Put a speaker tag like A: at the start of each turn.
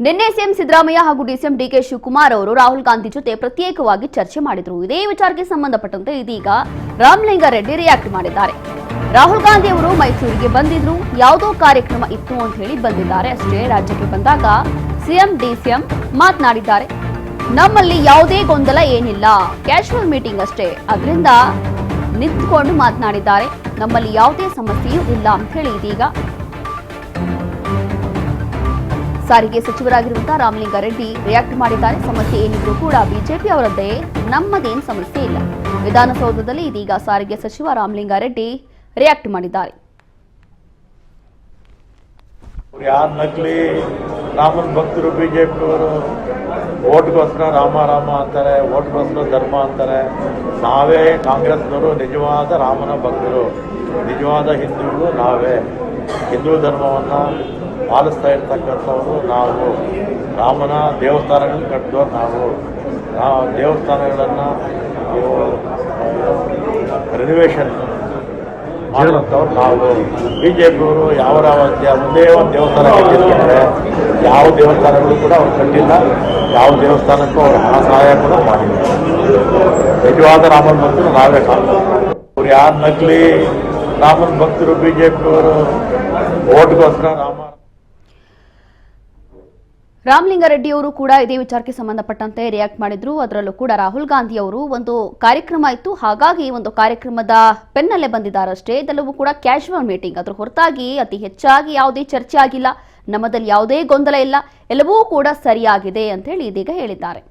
A: ನಿನ್ನೆ ಸಿಎಂ ಸಿದ್ದರಾಮಯ್ಯ ಹಾಗೂ DCM DK Shivakumar ಅವರು ರಾಹುಲ್ ಗಾಂಧಿ ಜೊತೆ ಪ್ರತ್ಯೇಕವಾಗಿ ಚರ್ಚೆ ಮಾಡಿದ್ರು. ಇದೇ ವಿಚಾರಕ್ಕೆ ಸಂಬಂಧಪಟ್ಟಂತೆ ಇದೀಗ ರಾಮಲಿಂಗಾರೆಡ್ಡಿ ರಿಯಾಕ್ಟ್ ಮಾಡಿದ್ದಾರೆ. ರಾಹುಲ್ ಗಾಂಧಿ ಅವರು ಮೈಸೂರಿಗೆ ಬಂದಿದ್ರು, ಯಾವುದೋ ಕಾರ್ಯಕ್ರಮ ಇತ್ತು ಅಂತ ಹೇಳಿ ಬಂದಿದ್ದಾರೆ ಅಷ್ಟೇ. ರಾಜ್ಯಕ್ಕೆ ಬಂದಾಗ ಸಿಎಂ ಡಿಸಿಎಂ ಮಾತನಾಡಿದ್ದಾರೆ. ನಮ್ಮಲ್ಲಿ ಯಾವುದೇ ಗೊಂದಲ ಏನಿಲ್ಲ, ಕ್ಯಾಶುವಲ್ ಮೀಟಿಂಗ್ ಅಷ್ಟೇ, ಅದರಿಂದ ನಿಂತ್ಕೊಂಡು ಮಾತನಾಡಿದ್ದಾರೆ. ನಮ್ಮಲ್ಲಿ ಯಾವುದೇ ಸಮಸ್ಯೆಯೂ ಇಲ್ಲ ಅಂತ ಹೇಳಿ ಇದೀಗ ಸಾರಿಗೆ ಸಚಿವರಾಗಿರುವಂತಹ ರಾಮಲಿಂಗಾರೆಡ್ಡಿ ರಿಯಾಕ್ಟ್ ಮಾಡಿದ್ದಾರೆ. ಸಮಸ್ಯೆ ಏನಿದ್ರು ಕೂಡ ಬಿಜೆಪಿ ಅವರದ್ದೇ, ನಮ್ಮದೇನು ಸಮಸ್ಯೆ ಇಲ್ಲ. ವಿಧಾನಸೌಧದಲ್ಲಿ ಇದೀಗ ಸಾರಿಗೆ ಸಚಿವ ರಾಮಲಿಂಗಾರೆಡ್ಡಿ ರಿಯಾಕ್ಟ್ ಮಾಡಿದ್ದಾರೆ.
B: ಯಾರು ನಕಲಿ ರಾಮನ ಭಕ್ತರು ಬಿಜೆಪಿಯವರು ಓಟ್ಗೋಸ್ಕರ ರಾಮ ರಾಮ ಅಂತಾರೆ, ಓಟ್ಗೋಸ್ಕರ ಧರ್ಮ ಅಂತಾರೆ. ನಾವೇ ಕಾಂಗ್ರೆಸ್ನವರು ನಿಜವಾದ ರಾಮನ ಭಕ್ತರು, ನಿಜವಾದ ಹಿಂದೂಗಳು ನಾವೇ. ಹಿಂದೂ ಧರ್ಮವನ್ನು ಪಾಲಿಸ್ತಾ ಇರ್ತಕ್ಕಂಥವ್ರು ನಾವು. ರಾಮನ ದೇವಸ್ಥಾನಗಳನ್ನ ಕಟ್ಟಿದವ್ರು ನಾವು ದೇವಸ್ಥಾನಗಳನ್ನು ರಿನೋವೇಷನ್ ಮಾಡುವಂಥವ್ರು ನಾವು. ಬಿಜೆಪಿಯವರು ಯಾವ ಒಂದೇ ಒಂದು ದೇವಸ್ಥಾನ ಕಟ್ಟಿರ್ತಾರೆ, ಯಾವ ದೇವಸ್ಥಾನಗಳು ಕೂಡ ಅವ್ರು ಕಟ್ಟಿಲ್ಲ, ಯಾವ ದೇವಸ್ಥಾನಕ್ಕೂ ಅವ್ರು ಹಣ ಸಹಾಯ ಕೂಡ ಮಾಡಿಲ್ಲ. ನಿಜವಾದ ರಾಮನ ಭಕ್ತರು ನಾವೇ ಕಾಣ್ತೀವಿ. ಅವ್ರು ಯಾರು ನಕಲಿ ರಾಮನ ಭಕ್ತರು ಬಿಜೆಪಿಯವರು ಓಟ್ಗೋಸ್ಕರ
A: ರಾಮಲಿಂಗಾರೆಡ್ಡಿ ಅವರು ಕೂಡ ಇದೇ ವಿಚಾರಕ್ಕೆ ಸಂಬಂಧಪಟ್ಟಂತೆ ರಿಯಾಕ್ಟ್ ಮಾಡಿದ್ರು. ಅದರಲ್ಲೂ ಕೂಡ ರಾಹುಲ್ ಗಾಂಧಿ ಅವರು ಒಂದು ಕಾರ್ಯಕ್ರಮ ಇತ್ತು, ಹಾಗಾಗಿ ಒಂದು ಕಾರ್ಯಕ್ರಮದ ಪೆನ್ನಲ್ಲೇ ಬಂದಿದ್ದಾರಷ್ಟೇ. ಇದೆಲ್ಲವೂ ಕೂಡ ಕ್ಯಾಶುವಲ್ ಮೀಟಿಂಗ್, ಅದ್ರ ಹೊರತಾಗಿ ಅತಿ ಹೆಚ್ಚಾಗಿ ಯಾವುದೇ ಚರ್ಚೆ ಆಗಿಲ್ಲ. ನಮ್ಮದಲ್ಲಿ ಯಾವುದೇ ಗೊಂದಲ ಇಲ್ಲ, ಎಲ್ಲವೂ ಕೂಡ ಸರಿಯಾಗಿದೆ ಅಂತ ಹೇಳಿ ಇದೀಗ ಹೇಳಿದ್ದಾರೆ.